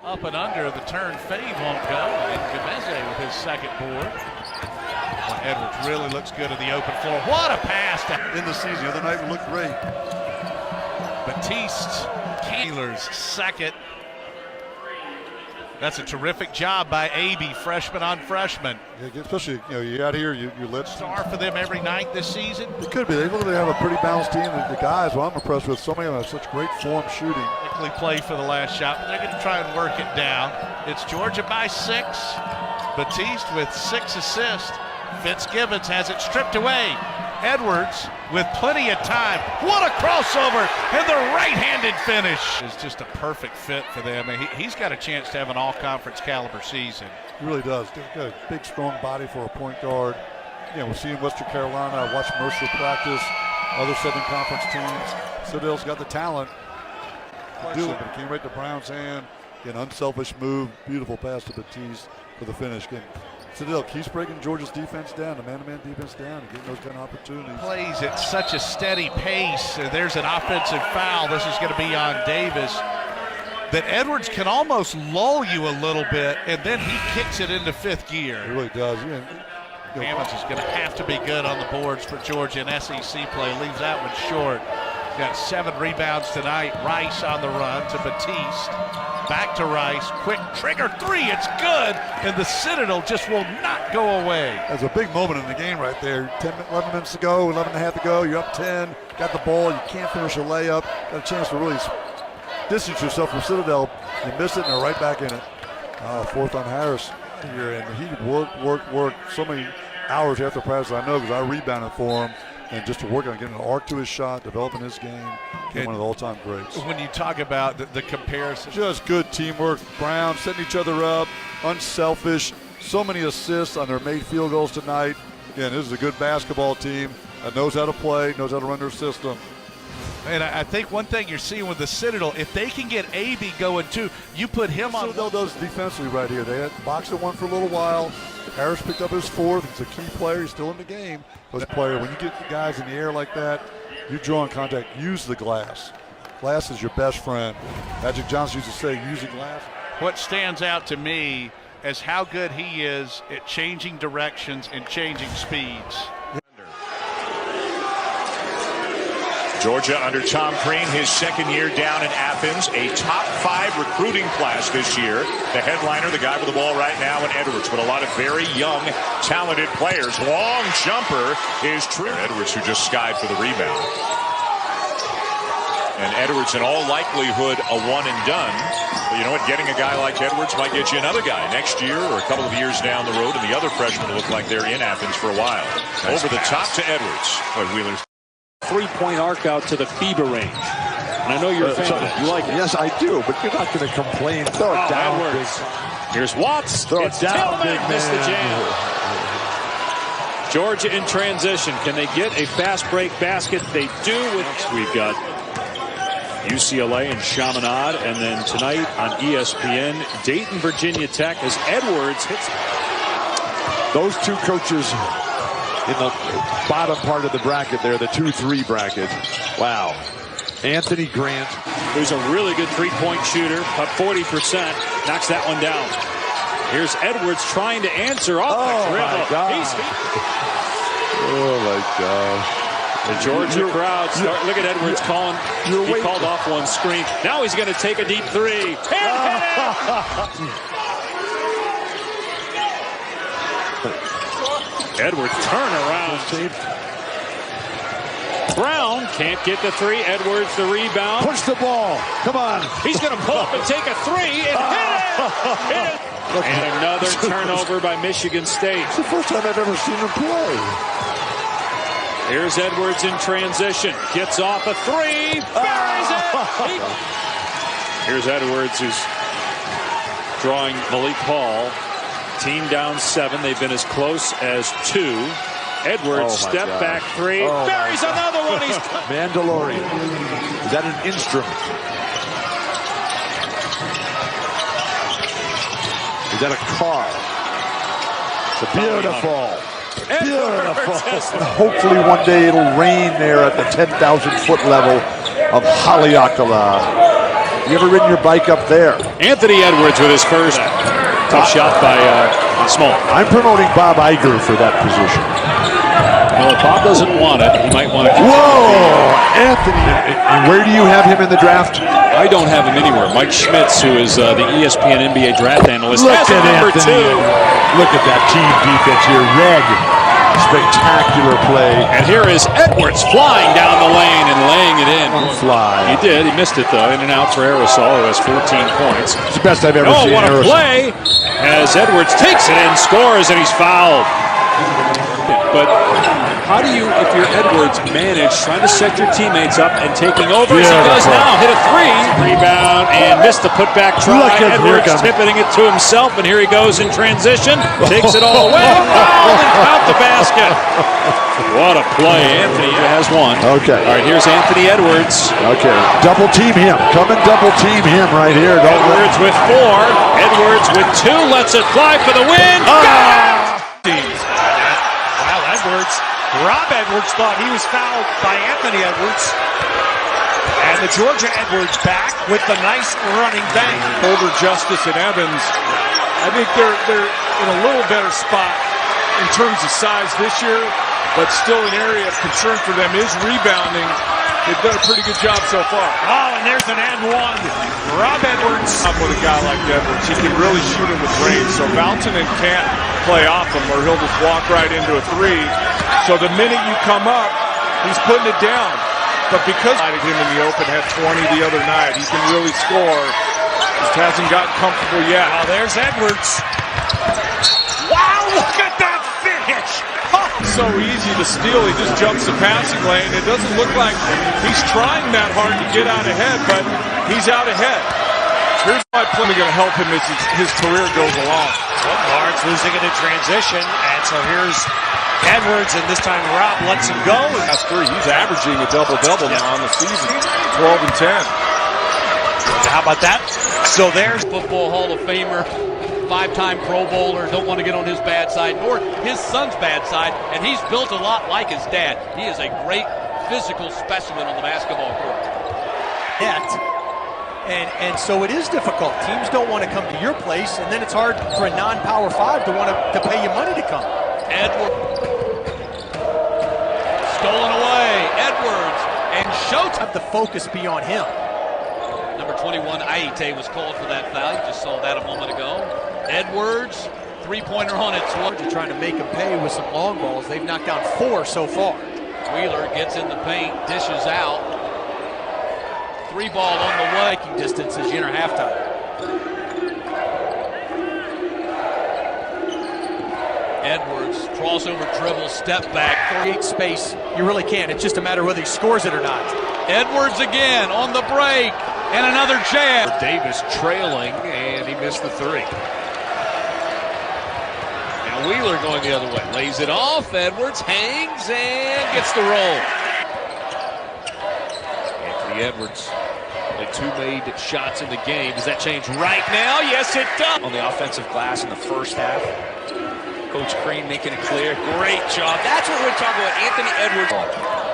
Up and under the turn fade won't go. And Gomez with his second board. Edwards really looks good in the open floor. What a pass in the season. The other night we looked great. Batiste, Kaler's second. That's a terrific job by AB, freshman on freshman. Yeah, especially, you're out here, you're lit. Star for them every night this season. It could be. They really have a pretty balanced team. The guys, well, I'm impressed with. So many of them have such great form shooting. Quickly play for the last shot, but they're going to try and work it down. It's Georgia by 6. Batiste with 6 assists. Fitzgibbons has it stripped away. Edwards with plenty of time. What a crossover and the right-handed finish. It's just a perfect fit for them. He's got a chance to have an all-conference caliber season. He really does. Got a big, strong body for a point guard. We'll see in Western Carolina. I watched Mercer practice, other Southern Conference teams. Citadel's got the talent to do it, but it came right to Brown's hand. An unselfish move, beautiful pass to Batiste for the finish. Again, Citadel keeps breaking Georgia's defense down, the man-to-man defense down, and getting those kind of opportunities. Plays at such a steady pace. There's an offensive foul. This is going to be on Davis. That Edwards can almost lull you a little bit, and then he kicks it into 5th gear. He really does. Hammonds is going to have to be good on the boards for Georgia in SEC play. Leaves that one short. Got 7 rebounds tonight. Rice on the run to Batiste. Back to Rice. Quick trigger 3. It's good. And the Citadel just will not go away. That's a big moment in the game right there. 11 minutes to go, 11 and a half to go. You're up 10. Got the ball. You can't finish a layup. Got a chance to really distance yourself from Citadel. You miss it and they're right back in it. 4th on Harris here. And he worked so many hours after practice, I know, because I rebounded for him. And just to work on getting an arc to his shot, developing his game, one of the all-time greats. When you talk about the comparison. Just good teamwork. Brown setting each other up, unselfish. So many assists on their made field goals tonight. Again, this is a good basketball team that knows how to play, knows how to run their system. And I think one thing you're seeing with the Citadel, if they can get AB going too, you put him on. Citadel does defensively right here. They had boxed at one for a little while. Harris picked up his 4th. He's a key player. He's still in the game. As a player, when you get the guys in the air like that, you draw in contact, use the glass. Glass is your best friend. Magic Johnson used to say, use the glass. What stands out to me is how good he is at changing directions and changing speeds. Georgia under Tom Crean, his 2nd year down in Athens, a top 5 recruiting class this year. The headliner, the guy with the ball right now in Edwards, but a lot of very young, talented players. Long jumper is true. Edwards, who just skied for the rebound. And Edwards, in all likelihood, a one and done. But you know what? Getting a guy like Edwards might get you another guy next year or a couple of years down the road, and the other freshmen look like they're in Athens for a while. Nice Over pass. The top to Edwards. Wheeler's 3-point arc out to the FIBA range. And I know you're a fan of that. You like it? Yes, I do, but you're not going to complain. Throw it down, Edwards. Here's Watts. Throw it down, big man. Missed the jam. Georgia in transition. Can they get a fast break basket? They do. We've got UCLA and Chaminade, and then tonight on ESPN, Dayton, Virginia Tech, as Edwards hits. Those two coaches in the bottom part of the bracket there, the 2-3 bracket. Wow. Anthony Grant. Who's a really good 3-point shooter, up 40%, knocks that one down. Here's Edwards trying to answer off the dribble. My God. Oh my gosh. The Georgia crowd look at Edwards calling. He called off one screen. Now he's going to take a deep 3. Edwards turn around. Brown can't get the 3. Edwards the rebound. Push the ball. Come on. He's going to pull up and take a 3 and hit it. And another turnover by Michigan State. It's the first time I've ever seen him play. Here's Edwards in transition. Gets off a 3. Buries it. Here's Edwards, who's drawing Malik Hall. Team down 7. They've been as close as 2. Edwards, step back 3. Buries another one. He's Mandalorian. Is that an instrument? Is that a car? It's beautiful. Beautiful. Hopefully one day it'll rain there at the 10,000-foot level of Haleakala. You ever ridden your bike up there? Anthony Edwards with his first tough shot by Small. I'm promoting Bob Iger for that position. Well, if Bob doesn't want it, he might want to. Whoa, Anthony! And where do you have him in the draft? I don't have him anywhere. Mike Schmitz, who is the ESPN NBA draft analyst, Look has at number Anthony. 2. Look at that team defense here. Red. Spectacular play. And here is Edwards flying down the lane and laying it in. One fly. He did. He missed it, though. In and out for Aerosol, who has 14 points. It's the best I've ever seen. Oh, what a Aerosol. play as Edwards takes it and scores, and he's fouled. But how do you, if you're Edwards, manage trying to set your teammates up and taking over as he does now? Hit a 3. Rebound and missed the putback try. Look at Edwards tipping it to himself, and here he goes in transition. Takes it all away. Fouled and count the basket. What a play. Anthony has one. Okay. All right, here's Anthony Edwards. Okay. Double team him. Come and double team him right here. Edwards with 4. Edwards with 2. Lets it fly for the win. Edwards. Rob Edwards thought he was fouled by Anthony Edwards. And the Georgia Edwards back with the nice running bang. Boulder, Justice, and Evans, I think they're in a little better spot in terms of size this year, but still an area of concern for them is rebounding. They've done a pretty good job so far. Oh, and there's an and one. Rob Edwards. Up with a guy like Edwards, he can really shoot it with range. So Valtonen can't play off him, or he'll just walk right into a 3. So the minute you come up, he's putting it down. But because I him in the open, had 20 the other night, he can really score. Just hasn't gotten comfortable yet. Oh, there's Edwards. Wow, look at that finish. So easy to steal. He just jumps the passing lane. It doesn't look like he's trying that hard to get out ahead, but he's out ahead. Here's why plenty going to help him as his career goes along. Well, Lawrence losing it in transition, and so here's Edwards, and this time Rob lets him go. That's 3. He's averaging a double-double now on the season, 12 and 10. How about that? So there's Football Hall of Famer, 5-time Pro Bowler. Don't want to get on his bad side, nor his son's bad side. And he's built a lot like his dad. He is a great physical specimen on the basketball court. And so it is difficult. Teams don't want to come to your place, and then it's hard for a non-Power 5 to want to pay you money to come. Edwards. Stolen away. Edwards. And Showtime. Have the focus be on him. Number 21, Aite, was called for that foul. You just saw that a moment ago. Edwards, three-pointer on its way. They're trying to make him pay with some long balls. They've knocked down 4 so far. Wheeler gets in the paint, dishes out. 3 ball on the way. Striking distance as you enter halftime. Edwards, crossover dribble, step back. Create space. You really can't. It's just a matter of whether he scores it or not. Edwards again on the break. And another jab. Davis trailing, and he missed the 3. Now Wheeler going the other way. Lays it off. Edwards hangs and gets the roll. Anthony Edwards, only 2 made shots in the game. Does that change right now? Yes, it does. on the offensive glass in the first half. Coach Crane making it clear. Great job. That's what we're talking about. Anthony Edwards.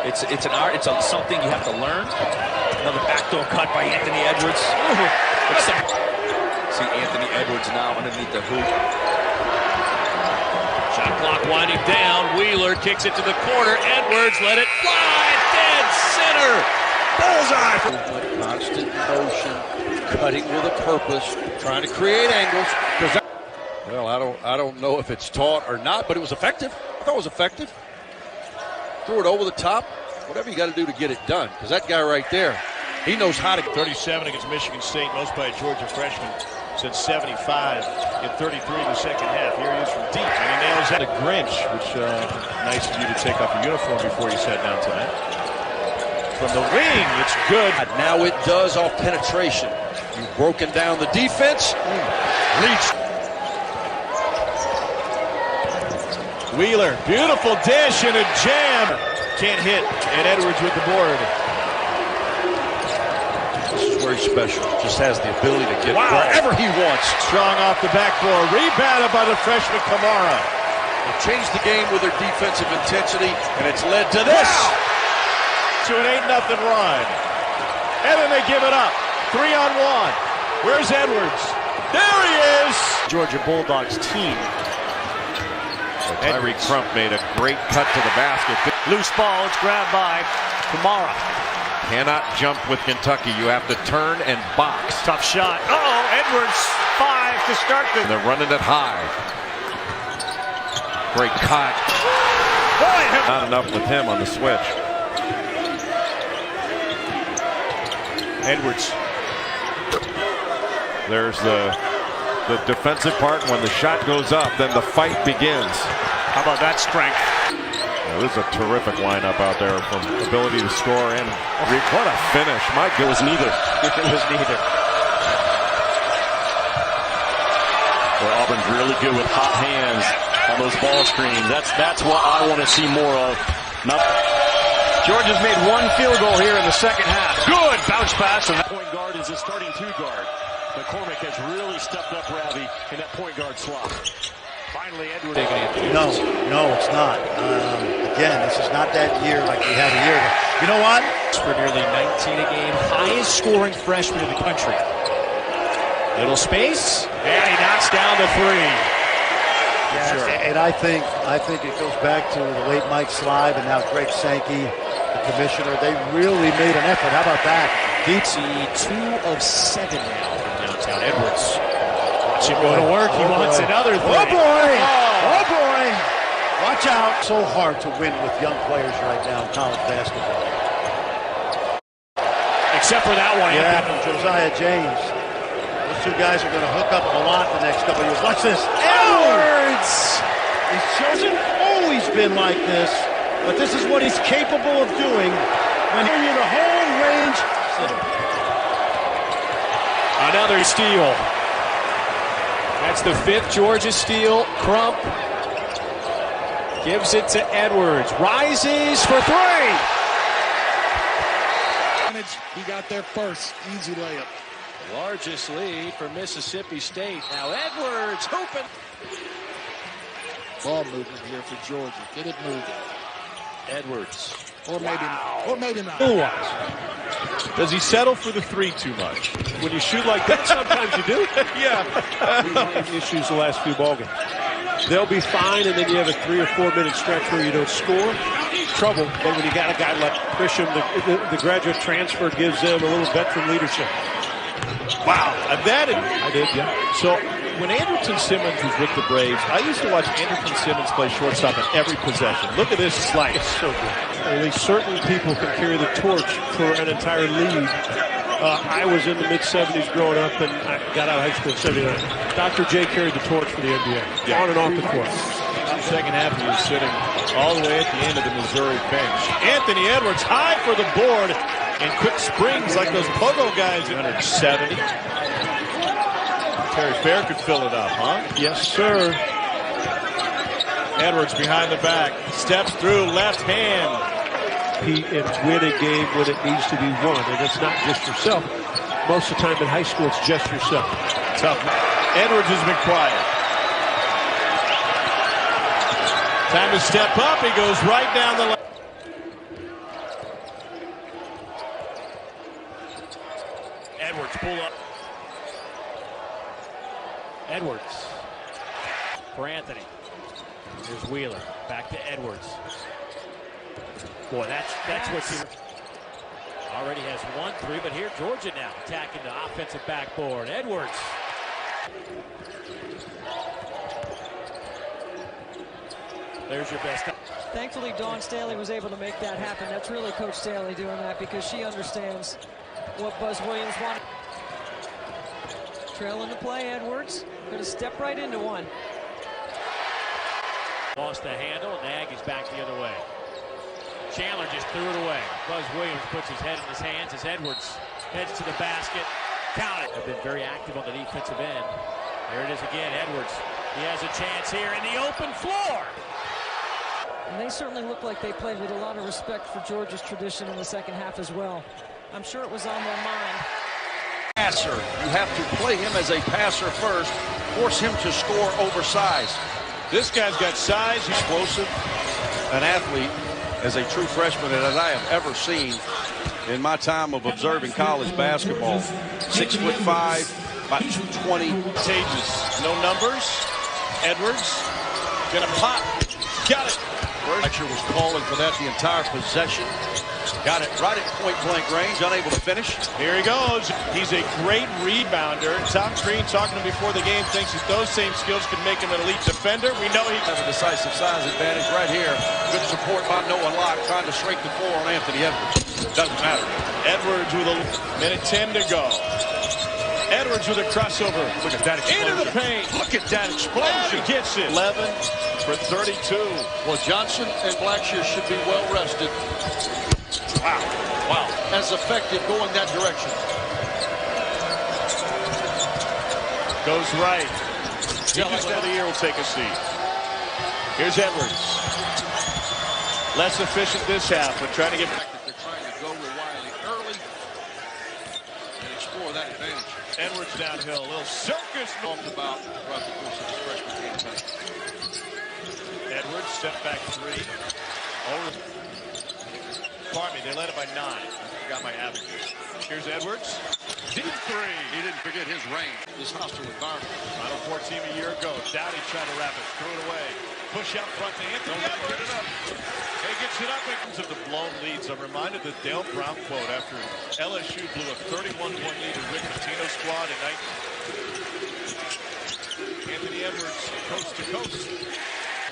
It's an art. It's something you have to learn. Another backdoor cut by Anthony Edwards. See Anthony Edwards now underneath the hoop. Shot clock winding down. Wheeler kicks it to the corner. Edwards let it fly. Dead center. Bullseye. Constant motion, cutting with a purpose, trying to create angles. Well, I don't know if it's taught or not, but it was effective. I thought it was effective. Threw it over the top. Whatever you got to do to get it done, because that guy right there, he knows how to. 37 against Michigan State, most by a Georgia freshman since 75 in 33 the second half. Here he is from deep, and he nails that. A Grinch, which nice of you to take off your uniform before you sat down tonight. From the wing, it's good. Now it does off penetration. You've broken down the defense. Reach. Wheeler, beautiful dish and a jam. Can't hit, and Edwards with the board. This is very special. Just has the ability to get wherever he wants. Strong off the backboard, rebounded by the freshman Kamara. They changed the game with their defensive intensity, and it's led to this. To an 8-0 run. And then they give it up. 3-on-1. Where's Edwards? There he is! Georgia Bulldogs team. Tyreek Crump made a great cut to the basket. Loose ball, it's grabbed by Kamara. Cannot jump with Kentucky. You have to turn and box. Tough shot. Uh-oh, Edwards, 5 to start the... They're running it high. Great cut. Boy, Not enough with him on the switch. Edwards. There's the defensive part. When the shot goes up, then the fight begins. How about that strength? Yeah, this is a terrific lineup out there from ability to score and what a finish. My goodness. It was neither. It was neither. Well, Auburn's really good with hot hands on those ball screens. That's what I want to see more of. Georgia's made one field goal here in the second half. Good bounce pass. And that point guard is a starting 2-guard. McCormick has really stepped up, Ravi, in that point guard slot. Finally, Edwards. No, it's not. Again, this is not that year like we had a year ago. You know what? For nearly 19 a game, highest scoring freshman in the country. Little space, and he knocks down the 3. Yes, sure. And I think it goes back to the late Mike Slive and now Greg Sankey, the commissioner. They really made an effort. How about that? Deep 2 of 7 now from downtown. Edwards. Watch him go to work. He wants another 3. Oh, boy. Oh, boy. Watch out. So hard to win with young players right now in college basketball. Except for that one. Yeah, from Josiah James. Those two guys are going to hook up a lot the next couple of years. Watch this. Edwards! He's chosen always been like this, but this is what he's capable of doing when you're in the whole range. Another steal. That's the 5th Georgia steal. Crump gives it to Edwards. Rises for 3. He got there first. Easy layup. Largest lead for Mississippi State. Now Edwards hooping. Ball movement here for Georgia. Get it moving. Edwards. Or maybe not. Does he settle for the 3 too much? When you shoot like that, sometimes you do. Yeah. Issues the last few ball games. They'll be fine, and then you have a 3 or 4 minute stretch where you don't score. Trouble. But when you got a guy like Grisham, the graduate transfer gives them a little veteran leadership. Wow. I did, yeah. So when Anderson Simmons was with the Braves, I used to watch Anderson Simmons play shortstop in every possession. Look at this slice. It's so good. Only certain people can carry the torch for an entire league. I was in the mid-'70s growing up, and I got out of high school in '79. Dr. J carried the torch for the NBA, on and off the court. Second half, he was sitting all the way at the end of the Missouri bench. Anthony Edwards high for the board, and quick springs like those pogo guys. 170. Terry Fair could fill it up, huh? Yes, sir. Edwards behind the back, steps through, left hand. And win a game when it needs to be won, and it's not just yourself. Most of the time in high school, it's just yourself. Tough. Edwards has been quiet. Time to step up. He goes right down the line. Edwards pull up. Edwards for Anthony. Here's Wheeler. Back to Edwards. Boy, that's what he already has 1-3, but here Georgia now attacking the offensive backboard. Edwards. There's your best. Thankfully, Dawn Staley was able to make that happen. That's really Coach Staley doing that because she understands what Buzz Williams wanted. Trailing the play, Edwards. Going to step right into one. Lost the handle. Nag is back the other way. Chandler just threw it away. Buzz Williams puts his head in his hands as Edwards heads to the basket. Count it. Have been very active on the defensive end. There it is again, Edwards. He has a chance here in the open floor. And they certainly look like they played with a lot of respect for Georgia's tradition in the second half as well. I'm sure it was on their mind. Passer. You have to play him as a passer first. Force him to score oversized. This guy's got size. He's Explosive. An athlete as a true freshman and as I have ever seen in my time of observing college basketball. 6'5", about 220. Montages, no numbers. Edwards gonna pop. Got it. Fletcher was calling for that the entire possession. Got it right at point-blank range, unable to finish. Here he goes. He's a great rebounder. Tom Crean, talking to him before the game, thinks that those same skills could make him an elite defender. We know he has a decisive size advantage right here. Good support by Noah Locke, trying to shrink the floor on Anthony Edwards. Doesn't matter. Edwards with a minute 10 to go. Edwards with a crossover. Look at that explosion. Into the paint. Look at that explosion. And he gets it. 11 for 32. Well, Johnson and Blackshear should be well rested. Wow. Wow. As effective going that direction. Goes right. Youngest of the year will take a seat. Here's Edwards. Less efficient this half, but trying to get back. They're trying to go with Wiley early and explore that advantage. Edwards downhill. A little circus Talked about throughout the course of his freshman campaign. Edwards, step back three. Pardon me, they led it by 9. I forgot my averages. Here's Edwards. Deep three. He didn't forget his range. This hostile environment. Final Four team a year ago. Dowdy tried to wrap it. Threw it away. Push out front to Anthony Edwards. Get it up. He gets it up. Of the blown leads. I'm reminded the Dale Brown quote after LSU blew a 31-point lead to Rick Pitino's squad at night. Anthony Edwards, coast to coast.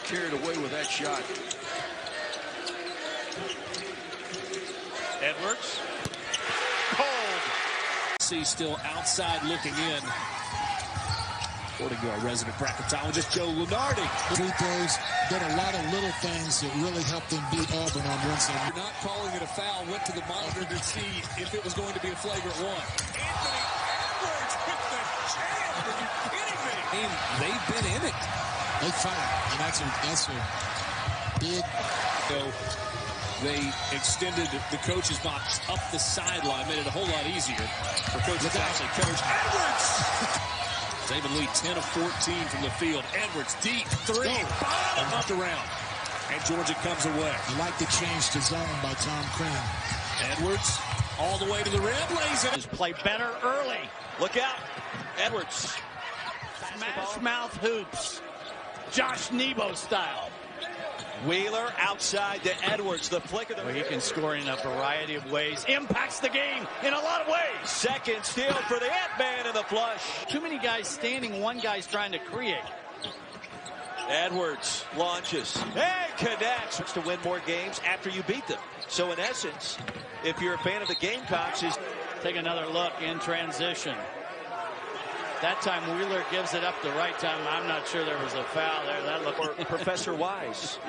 Carried away with that shot. Edwards. Cold. See still outside looking in. According to our resident bracketologist, Joe Lunardi. Free throws, did a lot of little things that really helped them beat Auburn on one side. You're not calling it a foul. Went to the monitor to see if it was going to be a flagrant one. Anthony Edwards with the jam. Are you kidding me? And they've been in it. They fight, and that's a big. So they extended the coach's box up the sideline, made it a whole lot easier for Coach Ashley. Coach Edwards. David Lee 10 of 14 from the field. Edwards deep three. Bottom up around. And Georgia comes away. I like the change to zone by Tom Crean. Edwards all the way to the rim. Lays it. Play better early. Look out. Edwards. Smash mouth hoops. Josh Nebo style. Wheeler outside to Edwards. The flicker. Well, he can score in a variety of ways. Impacts the game in a lot of ways. Second steal for the Ant-Man in the flush. Too many guys standing. One guy's trying to create. Edwards launches and connects to win more games after you beat them. So in essence, if you're a fan of the Gamecocks, is take another look in transition. That time Wheeler gives it up the right time. I'm not sure there was a foul there. That looked for Professor Wise.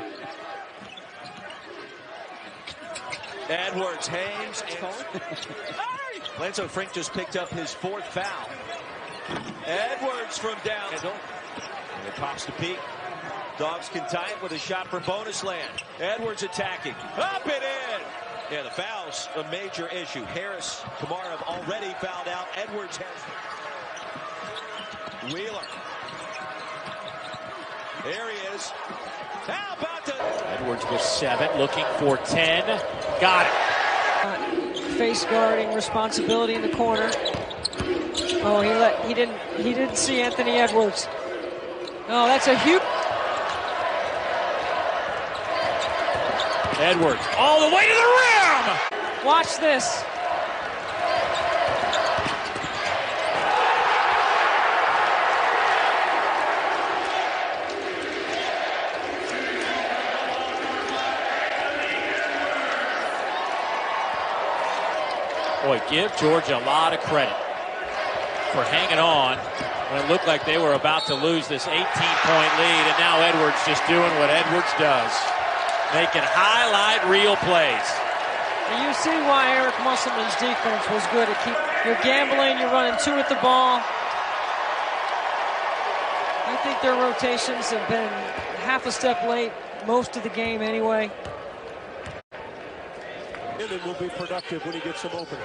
Edwards hangs. Lanzo Frink just picked up his 4th foul. Edwards from down. And it pops to Pete. Dogs can tie it with a shot for bonus land. Edwards attacking. Up and in. Yeah, the foul's a major issue. Harris, Kamara have already fouled out. Edwards has. Wheeler. There he is. How about the... Edwards with 7, looking for 10. Got it. Face guarding responsibility in the corner. Oh, he didn't see Anthony Edwards. Oh, that's a huge... Edwards all the way to the rim. Watch this. Boy, give Georgia a lot of credit for hanging on when it looked like they were about to lose this 18-point lead, and now Edwards just doing what Edwards does, making highlight reel plays. And you see why Eric Musselman's defense was good. You're gambling, you're running 2 at the ball. I think their rotations have been half a step late most of the game anyway. And will be productive when he gets them open.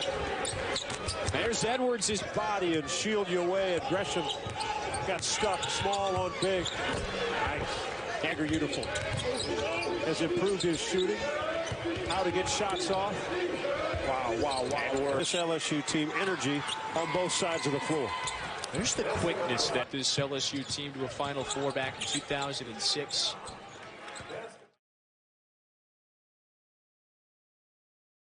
There's Edwards, his body, and shield you away. And Gresham got stuck small on big. Nice. Dagger uniform. Has improved his shooting. How to get shots off. Wow. This LSU team energy on both sides of the floor. There's the quickness that this LSU team to a Final Four back in 2006.